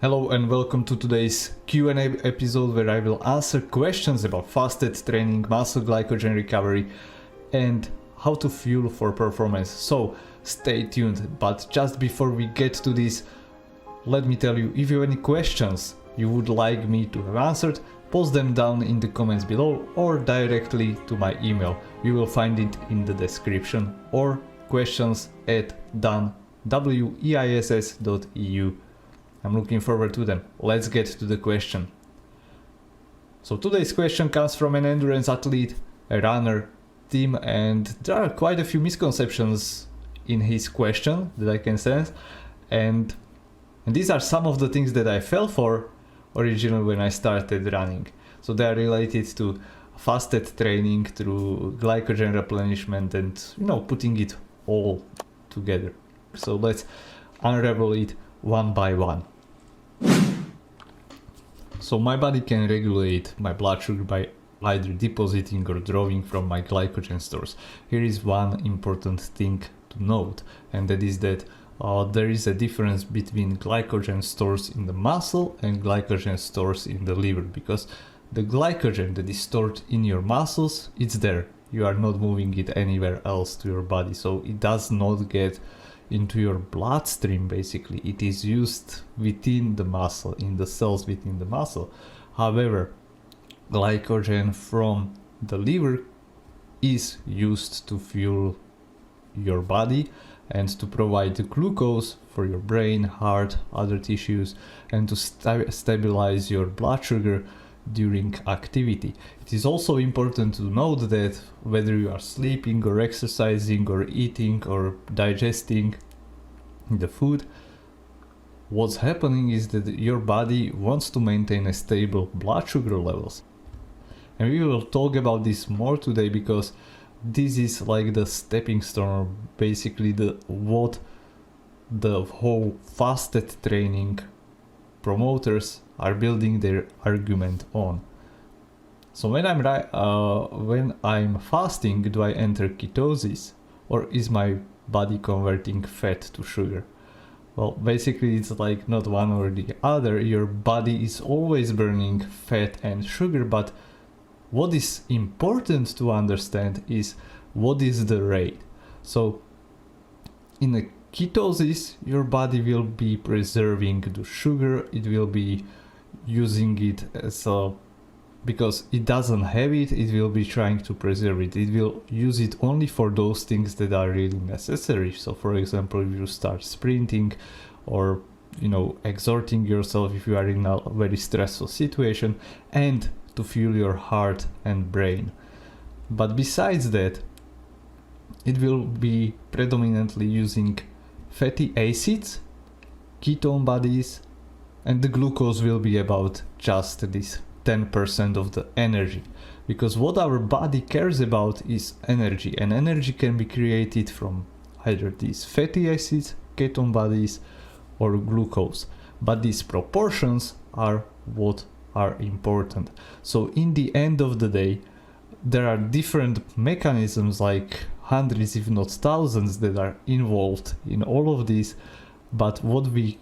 Hello and welcome to today's Q&A episode where I will answer questions about fasted training, muscle glycogen recovery and how to fuel for performance. So stay tuned, but just before we get to this, let me tell you, if you have any questions you would like me to have answered, post them down in the comments below or directly to my email. You will find it in the description, or questions@danweiss.eu. I'm looking forward to them. Let's get to the question. So today's question comes from an endurance athlete, a runner, Tim, and there are quite a few misconceptions in his question that I can sense, and these are some of the things that I fell for originally when I started running. So they are related to fasted training through glycogen replenishment and putting it all together. So let's unravel it one by one. So my body can regulate my blood sugar by either depositing or drawing from my glycogen stores. Here is one important thing to note, and that is that there is a difference between glycogen stores in the muscle and glycogen stores in the liver, because the glycogen that is stored in your muscles, it's there. You are not moving it anywhere else to your body, so it does not get into your bloodstream. Basically it is used within the muscle, in the cells within the muscle. However, glycogen from the liver is used to fuel your body and to provide the glucose for your brain, heart, other tissues, and to stabilize your blood sugar during activity. It is also important to note that whether you are sleeping or exercising or eating or digesting the food, what's happening is that your body wants to maintain a stable blood sugar levels. And we will talk about this more today, because this is like the stepping stone, basically what the whole fasted training promoters are building their argument on. So when I'm fasting, do I enter ketosis, or is my body converting fat to sugar? Well, basically it's like not one or the other. Your body is always burning fat and sugar, but what is important to understand is what is the rate. So in a ketosis, your body will be preserving the sugar. It will be using it as because it doesn't have it, it will be trying to preserve it. It will use it only for those things that are really necessary. So for example, if you start sprinting or exerting yourself, if you are in a very stressful situation, and to fuel your heart and brain. But besides that, it will be predominantly using fatty acids, ketone bodies, and the glucose will be about just this 10% of the energy, because what our body cares about is energy, and energy can be created from either these fatty acids, ketone bodies, or glucose. But these proportions are what are important. So in the end of the day, there are different mechanisms, like hundreds if not thousands, that are involved in all of this. But what we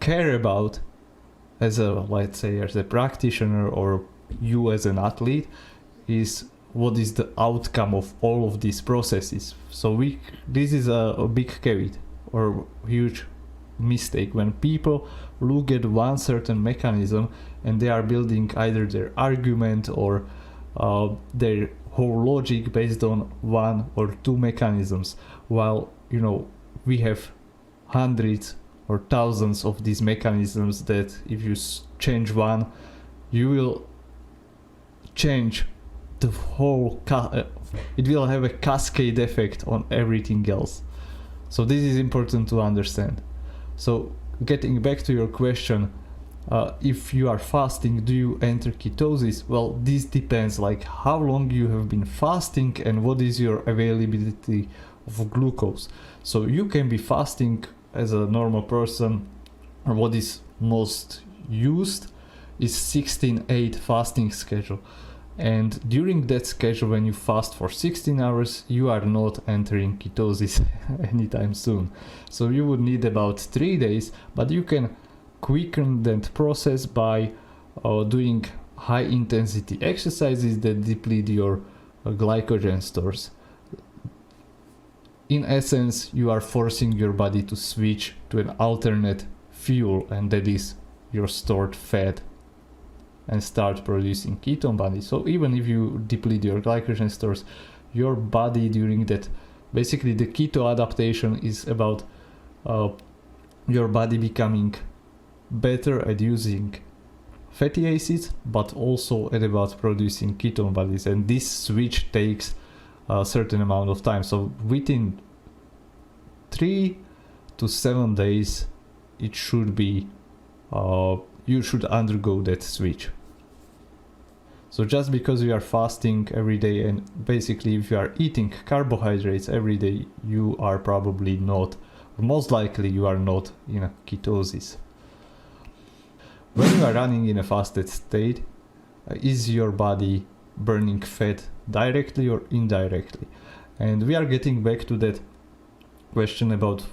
care about as a practitioner, or you as an athlete, is what is the outcome of all of these processes. So this is a big caveat or huge mistake when people look at one certain mechanism and they are building either their argument or their whole logic based on one or two mechanisms, while we have hundreds or thousands of these mechanisms that if you change one, you will change the whole it will have a cascade effect on everything else. So this is important to understand. So getting back to your question, if you are fasting, do you enter ketosis? Well, this depends, like how long you have been fasting and what is your availability of glucose. So you can be fasting as a normal person, or what is most used is 16-8 fasting schedule. And during that schedule, when you fast for 16 hours, you are not entering ketosis anytime soon. So you would need about 3 days, but you can quicken that process by doing high intensity exercises that deplete your glycogen stores. In essence, you are forcing your body to switch to an alternate fuel, and that is your stored fat, and start producing ketone bodies. So even if you deplete your glycogen stores, your body during that, basically the keto adaptation is about your body becoming better at using fatty acids, but also at about producing ketone bodies, and this switch takes a certain amount of time. So within 3 to 7 days it should be you should undergo that switch. So just because you are fasting every day, and basically if you are eating carbohydrates every day, you are probably not, or most likely you are not in a ketosis. When you are running in a fasted state, is your body burning fat directly or indirectly? And we are getting back to that question about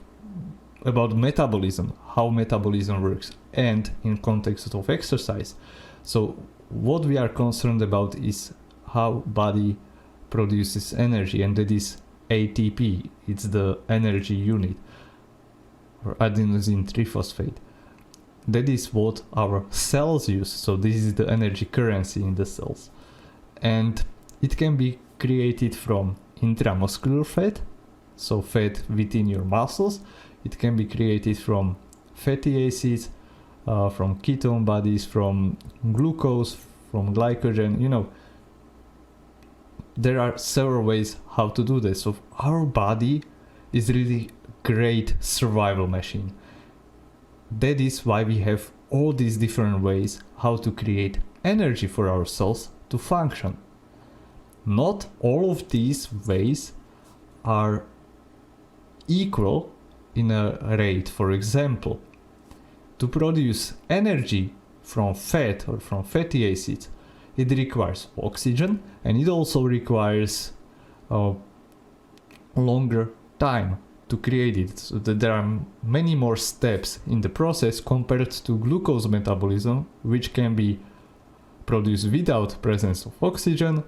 metabolism, how metabolism works, and in context of exercise. So what we are concerned about is how body produces energy, and that is ATP. It's the energy unit, or adenosine triphosphate. That is what our cells use. So this is the energy currency in the cells, and it can be created from intramuscular fat, so fat within your muscles. It can be created from fatty acids, from ketone bodies, from glucose, from glycogen. You know, there are several ways how to do this. So our body is really great survival machine. That is why we have all these different ways how to create energy for our cells to function. Not all of these ways are equal in a rate. For example, to produce energy from fat or from fatty acids, it requires oxygen, and it also requires longer time to create it. So that there are many more steps in the process compared to glucose metabolism, which can be produced without presence of oxygen,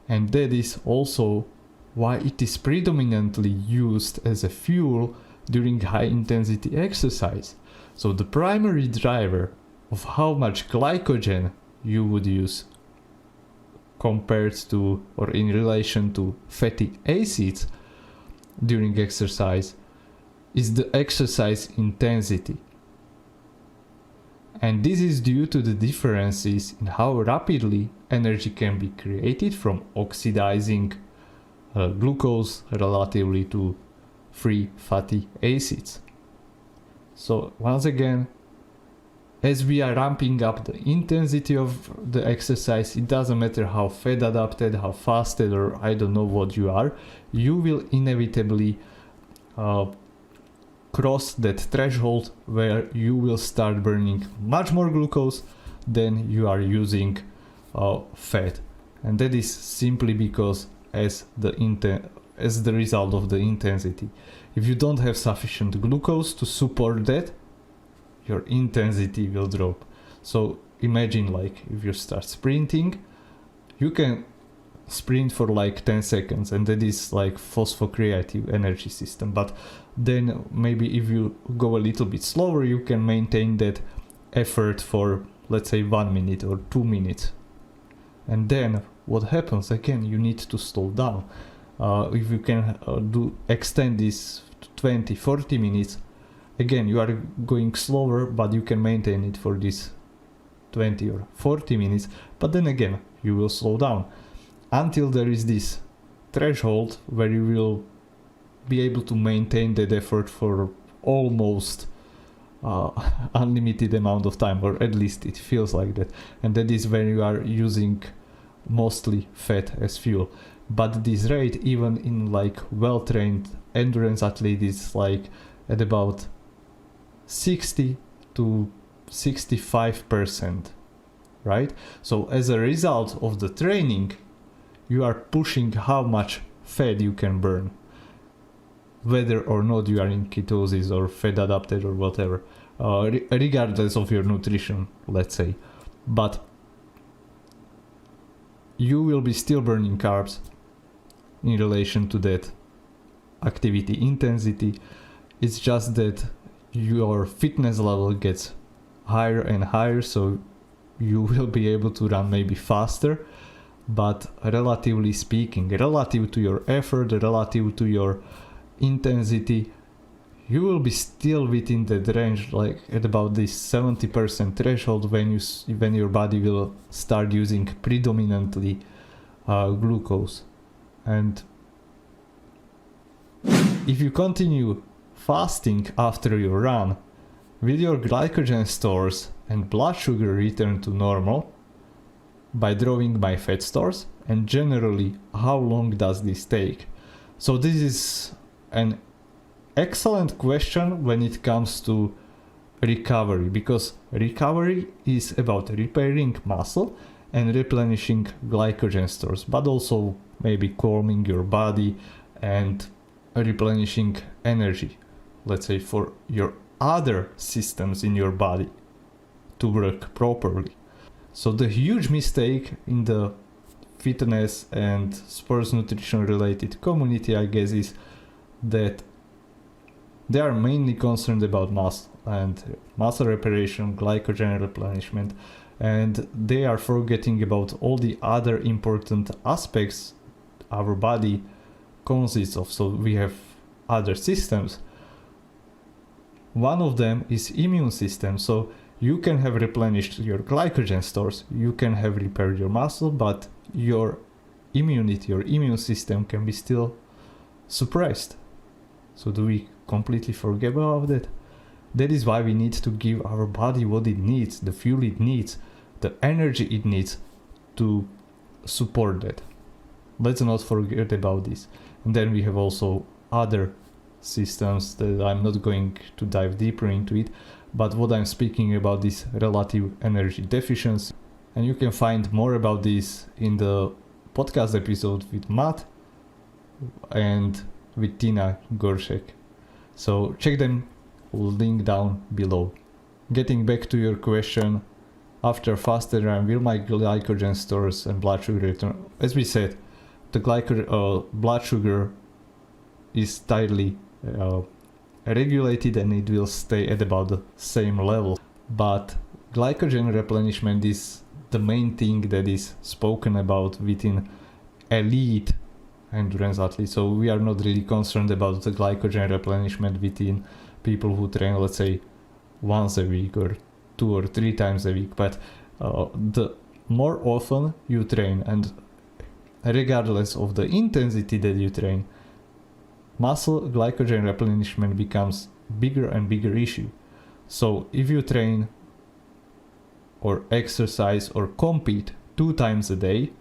and that is also why it is predominantly used as a fuel during high intensity exercise. So the primary driver of how much glycogen you would use compared to or in relation to fatty acids during exercise is the exercise intensity. And this is due to the differences in how rapidly energy can be created from oxidizing glucose relatively to free fatty acids. So once again, as we are ramping up the intensity of the exercise, it doesn't matter how fat adapted, how fasted, or I don't know what you are, you will inevitably cross that threshold where you will start burning much more glucose than you are using fat. And that is simply because as the result of the intensity. If you don't have sufficient glucose to support that, your intensity will drop. So imagine, like, if you start sprinting, you can sprint for like 10 seconds, and that is like phosphocreative energy system. But then maybe if you go a little bit slower, you can maintain that effort for, let's say, 1 minute or 2 minutes. And then what happens? Again, you need to slow down. If you can extend this to 20-40 minutes, again, you are going slower, but you can maintain it for this 20 or 40 minutes. But then again, you will slow down until there is this threshold where you will be able to maintain that effort for almost unlimited amount of time, or at least it feels like that. And that is when you are using mostly fat as fuel. But this rate, even in like well-trained endurance athlete, is like at about 60 to 65%, right? So as a result of the training, you are pushing how much fat you can burn, whether or not you are in ketosis or fat adapted or whatever. regardless of your nutrition, let's say. But you will be still burning carbs in relation to that activity intensity. It's just that your fitness level gets higher and higher, so you will be able to run maybe faster, but relatively speaking, relative to your effort, relative to your intensity, you will be still within that range, like at about this 70% threshold when your body will start using predominantly glucose. And if you continue fasting after your run, will your glycogen stores and blood sugar return to normal by drawing by fat stores? And generally, how long does this take? So this is an excellent question when it comes to recovery, because recovery is about repairing muscle and replenishing glycogen stores, but also maybe calming your body and replenishing energy, let's say, for your other systems in your body to work properly. So the huge mistake in the fitness and sports nutrition related community, I guess, is that they are mainly concerned about muscle and muscle reparation, glycogen replenishment, and they are forgetting about all the other important aspects our body consists of. So we have other systems. One of them is immune system. So you can have replenished your glycogen stores, you can have repaired your muscle, but your immunity, your immune system can be still suppressed. So do we completely forget about that? That is why we need to give our body what it needs, the fuel it needs, the energy it needs to support that. Let's not forget about this. And then we have also other systems that I'm not going to dive deeper into it, but what I'm speaking about is relative energy deficiency. And you can find more about this in the podcast episode with Matt and with Tina Gorshek. So check them, link down below. Getting back to your question, after fasted run, will my glycogen stores and blood sugar return? As we said, the blood sugar is tightly regulated and it will stay at about the same level. But glycogen replenishment is the main thing that is spoken about within elite endurance athletes. So we are not really concerned about the glycogen replenishment within people who train, let's say, once a week or 2 or 3 times a week. But the more often you train, and regardless of the intensity that you train, muscle glycogen replenishment becomes bigger and bigger issue. So if you train or exercise or compete 2 times a day,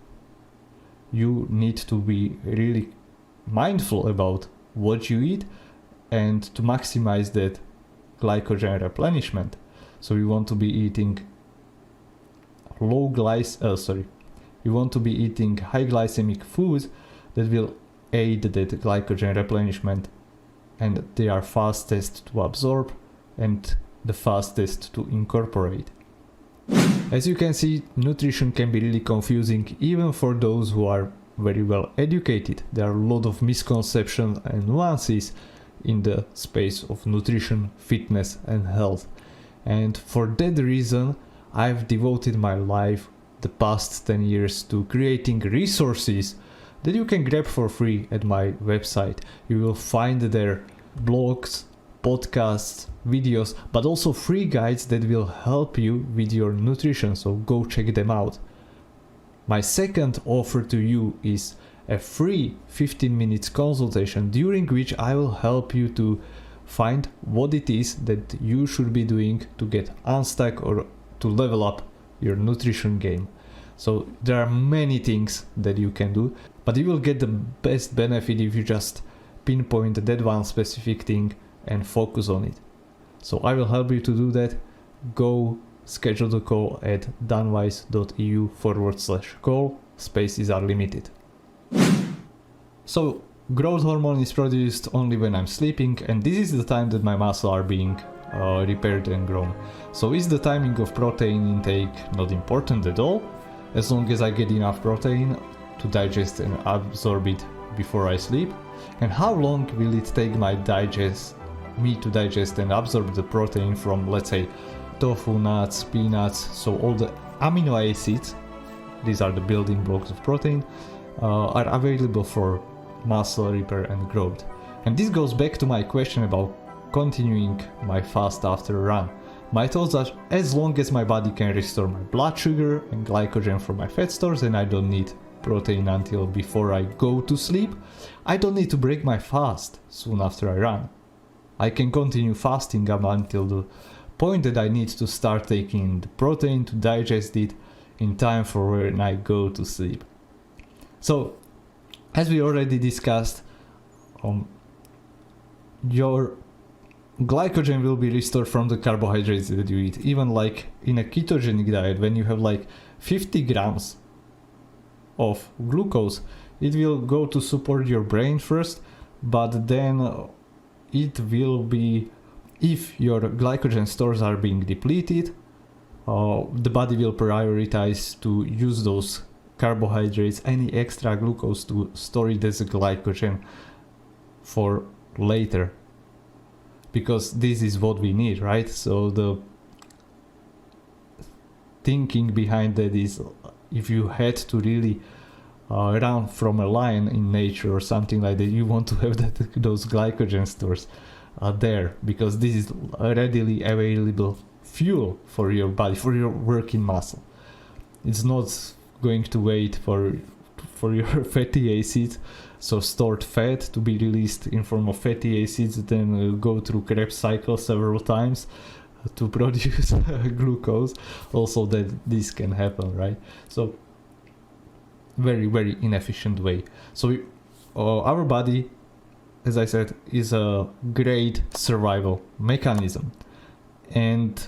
you need to be really mindful about what you eat and to maximize that glycogen replenishment. So you want to be eating you want to be eating high glycemic foods that will aid that glycogen replenishment, and they are fastest to absorb and the fastest to incorporate. As you can see, nutrition can be really confusing even for those who are very well educated. There are a lot of misconceptions and nuances in the space of nutrition, fitness and health. And for that reason, I've devoted my life the past 10 years to creating resources that you can grab for free at my website. You will find there blogs, podcasts, videos, but also free guides that will help you with your nutrition, so go check them out. My second offer to you is a free 15 minutes consultation during which I will help you to find what it is that you should be doing to get unstuck or to level up your nutrition game. So there are many things that you can do, but you will get the best benefit if you just pinpoint that one specific thing and focus on it. So I will help you to do that. Go schedule the call at danweiss.eu/call. Spaces are limited. So growth hormone is produced only when I'm sleeping, and this is the time that my muscles are being repaired and grown. So is the timing of protein intake not important at all, as long as I get enough protein to digest and absorb it before I sleep? And how long will it take me to digest and absorb the protein from, let's say, tofu, nuts, peanuts, so all the amino acids, these are the building blocks of protein, are available for muscle repair and growth. And this goes back to my question about continuing my fast after a run. My thoughts are, as long as my body can restore my blood sugar and glycogen from my fat stores, and I don't need protein until before I go to sleep, I don't need to break my fast soon after I run. I can continue fasting up until the point that I need to start taking the protein to digest it in time for when I go to sleep. So, as we already discussed, your glycogen will be restored from the carbohydrates that you eat. Even like in a ketogenic diet, when you have like 50 grams of glucose, it will go to support your brain first, but then it will be, if your glycogen stores are being depleted, the body will prioritize to use those carbohydrates, any extra glucose, to store it as a glycogen for later, because this is what we need, right? So the thinking behind that is, if you had to really run from a lion in nature or something like that, you want to have those glycogen stores there, because this is readily available fuel for your body, for your working muscle. It's not going to wait for your fatty acids, so stored fat to be released in form of fatty acids, then go through Krebs cycle several times to produce glucose. Also that this can happen, right? So very, very inefficient way. So our body, as I said, is a great survival mechanism, and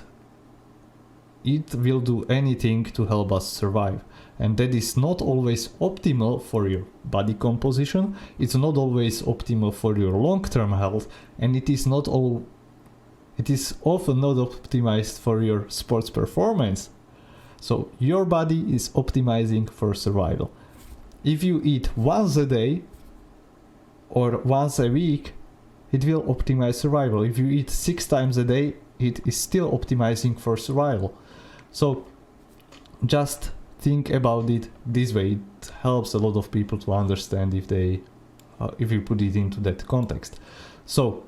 it will do anything to help us survive. And that is not always optimal for your body composition, it's not always optimal for your long-term health, and it is often not optimized for your sports performance. So your body is optimizing for survival. If you eat once a day or once a week, it will optimize survival. If you eat 6 times a day, it is still optimizing for survival. So just think about it this way. It helps a lot of people to understand if you put it into that context. So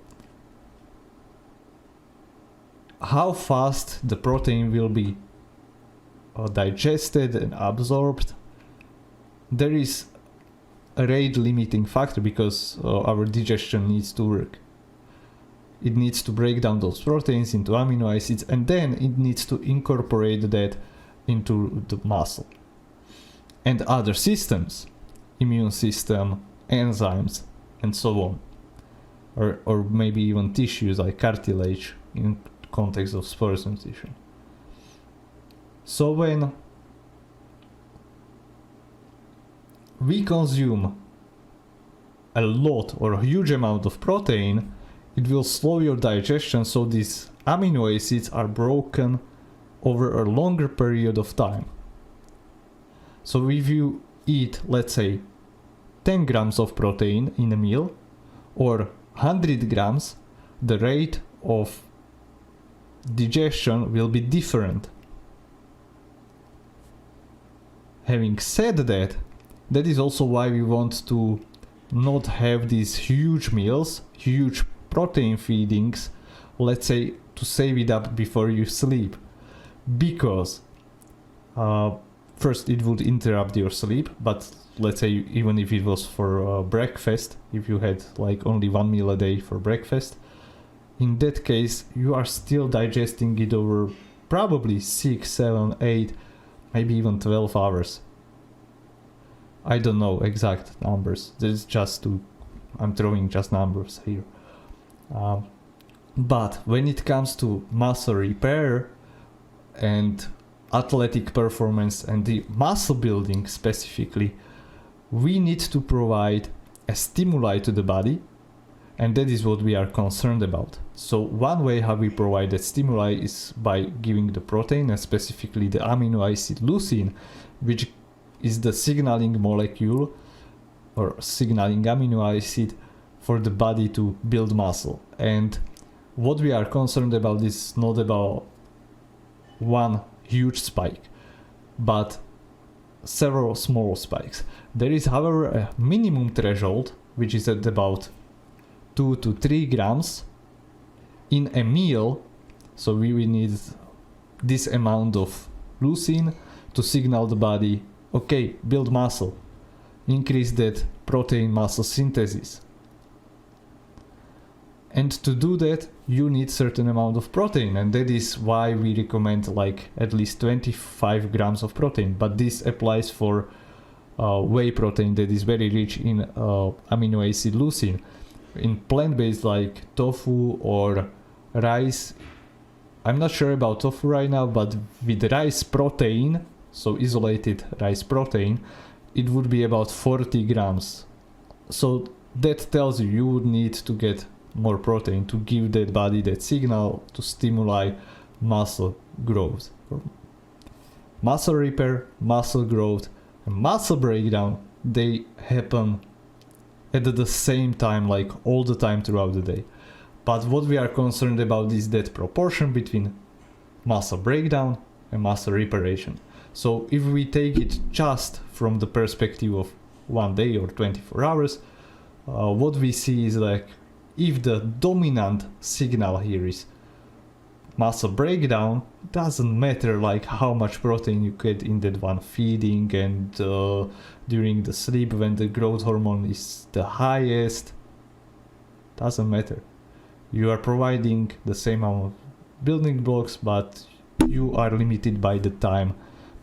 how fast the protein will be digested and absorbed, there is a rate limiting factor, because our digestion needs to work. It needs to break down those proteins into amino acids, and then it needs to incorporate that into the muscle and other systems, immune system, enzymes, and so on, or maybe even tissues like cartilage in context of sports nutrition. So when we consume a lot or a huge amount of protein, it will slow your digestion, so these amino acids are broken over a longer period of time. So if you eat, let's say, 10 grams of protein in a meal or 100 grams, the rate of digestion will be different. Having said that, that is also why we want to not have these huge meals, huge protein feedings, let's say, to save it up before you sleep. Because first it would interrupt your sleep, but let's say even if it was for breakfast, if you had like only 1 meal a day for breakfast, in that case you are still digesting it over probably 6, 7, 8, maybe even 12 hours. I don't know exact numbers, I'm throwing just numbers here. But when it comes to muscle repair and athletic performance and the muscle building specifically, we need to provide a stimuli to the body And that is what we are concerned about. So one way how we provide that stimuli is by giving the protein, and specifically the amino acid leucine, which is the signaling molecule or signaling amino acid for the body to build muscle. And what we are concerned about is not about one huge spike, but several small spikes. There is, however, a minimum threshold, which is at about 2 to 3 grams in a meal. So we will need this amount of leucine to signal the body, okay, build muscle, increase that protein muscle synthesis. And to do that, you need certain amount of protein, and that is why we recommend like at least 25 grams of protein. But this applies for whey protein that is very rich in amino acid leucine. In plant-based like tofu or rice, I'm not sure about tofu right now, but with rice protein, so isolated rice protein, it would be about 40 grams. So that tells you would need to get more protein to give that body that signal to stimulate muscle growth. Muscle repair, muscle growth, and muscle breakdown, they happen at the same time, like all the time throughout the day. But what we are concerned about is that proportion between muscle breakdown and muscle reparation. So if we take it just from the perspective of 1 day or 24 hours, what we see is like if the dominant signal here is muscle breakdown, doesn't matter like how much protein you get in that one feeding and during the sleep when the growth hormone is the highest, doesn't matter. You are providing the same amount of building blocks, but you are limited by the time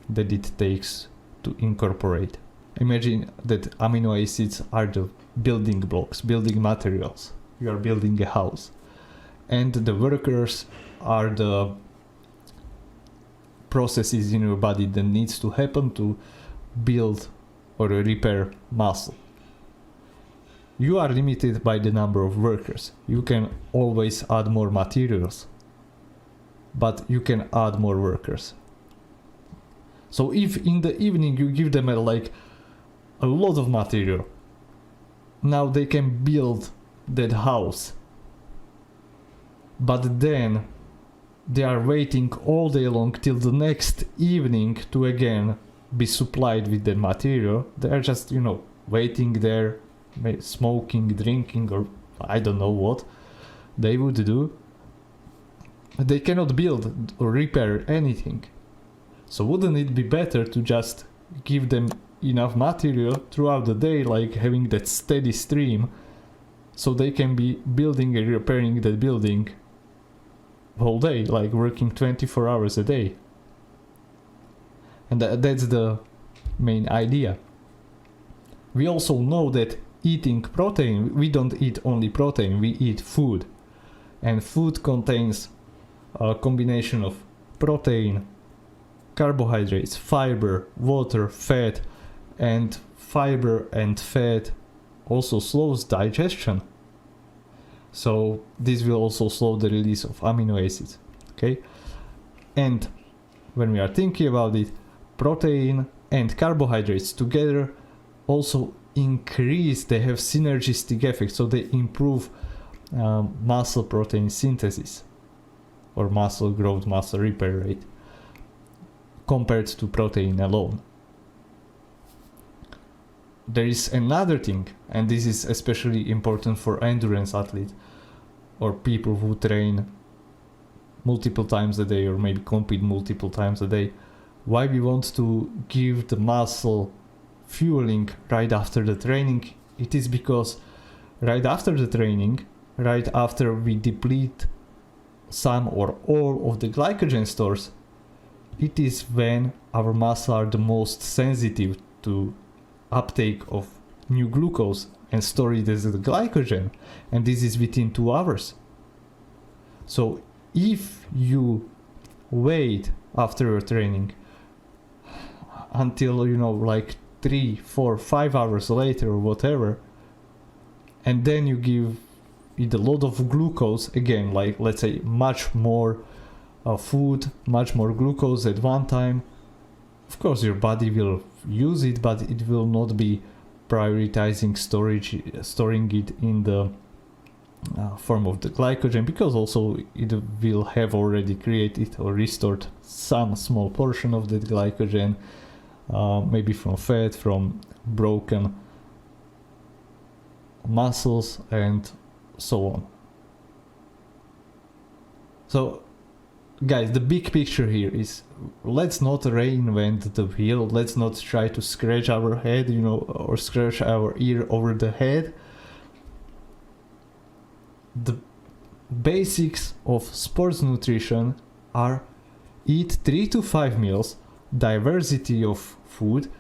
that it takes to incorporate. Imagine that amino acids are the building blocks, building materials. You are building a house, and the workers are the processes in your body that needs to happen to build or repair muscle. You are limited by the number of workers. You can always add more materials, but you can add more workers. So if in the evening you give them like a lot of material, now they can build that house, but then they are waiting all day long till the next evening to again be supplied with the material. They are just, waiting there, smoking, drinking, or I don't know what they would do. They cannot build or repair anything. So wouldn't it be better to just give them enough material throughout the day, like having that steady stream, so they can be building and repairing that building whole day, like working 24 hours a day? And that's the main idea. We also know that eating protein, we don't eat only protein, we eat food. And food contains a combination of protein, carbohydrates, fiber, water, fat, and fiber and fat also slows digestion. So this will also slow the release of amino acids. Okay? And when we are thinking about it, protein and carbohydrates together also increase, they have synergistic effects, so they improve muscle protein synthesis or muscle growth, muscle repair rate compared to protein alone. There is another thing, and this is especially important for endurance athletes or people who train multiple times a day or maybe compete multiple times a day. Why we want to give the muscle fueling right after the training? It is because right after the training, right after we deplete some or all of the glycogen stores, it is when our muscles are the most sensitive to uptake of new glucose and store it as the glycogen, and this is within 2 hours. So if you wait after your training until like 3, 4, 5 hours later or whatever, and then you give eat a lot of glucose, again, like let's say much more food, much more glucose at one time, of course your body will use it, but it will not be prioritizing storing it in the form of the glycogen, because also it will have already created or restored some small portion of that glycogen, maybe from fat, from broken muscles, and so on. So guys, the big picture here is, let's not reinvent the wheel, let's not try to scratch our head, you know, or scratch our ear over the head. The basics of sports nutrition are eat 3 to 5 meals, diversity of food,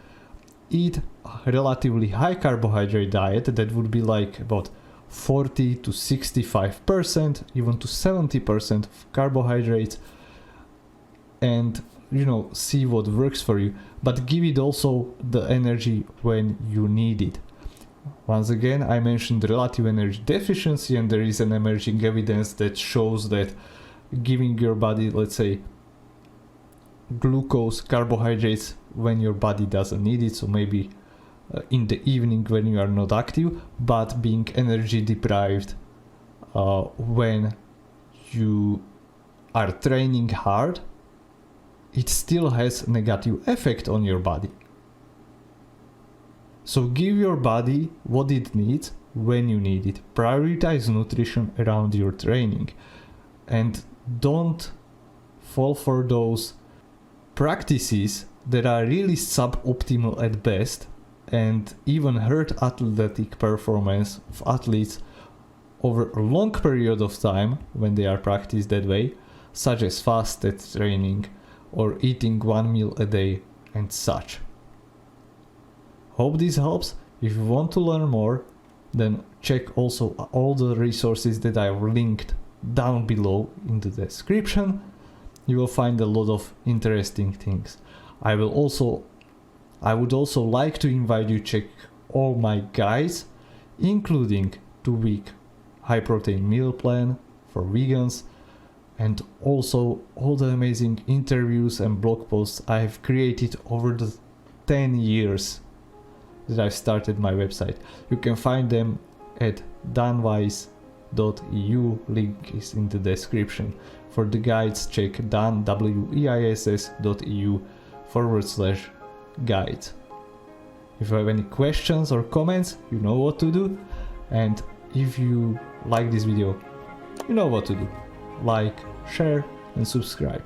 eat a relatively high carbohydrate diet, that would be like about 40 to 65%, even to 70% of carbohydrates, and you know, see what works for you, but give it also the energy when you need it. Once again, I mentioned relative energy deficiency, and there is an emerging evidence that shows that giving your body, let's say, glucose, carbohydrates when your body doesn't need it, so maybe in the evening when you are not active, but being energy deprived when you are training hard, it still has negative effect on your body. So give your body what it needs when you need it. Prioritize nutrition around your training, and don't fall for those practices that are really suboptimal at best and even hurt athletic performance of athletes over a long period of time when they are practiced that way, such as fasted training or eating one meal a day and such. Hope this helps. If you want to learn more, then check also all the resources that I've linked down below in the description. You will find a lot of interesting things. I would also like to invite you to check all my guides, including 2-week high protein meal plan for vegans, and also all the amazing interviews and blog posts I have created over the 10 years that I've started my website. You can find them at danweiss.eu, link is in the description. For the guides, check weiss.eu/guides. If you have any questions or comments, you know what to do. And if you like this video, you know what to do. Like, share and subscribe.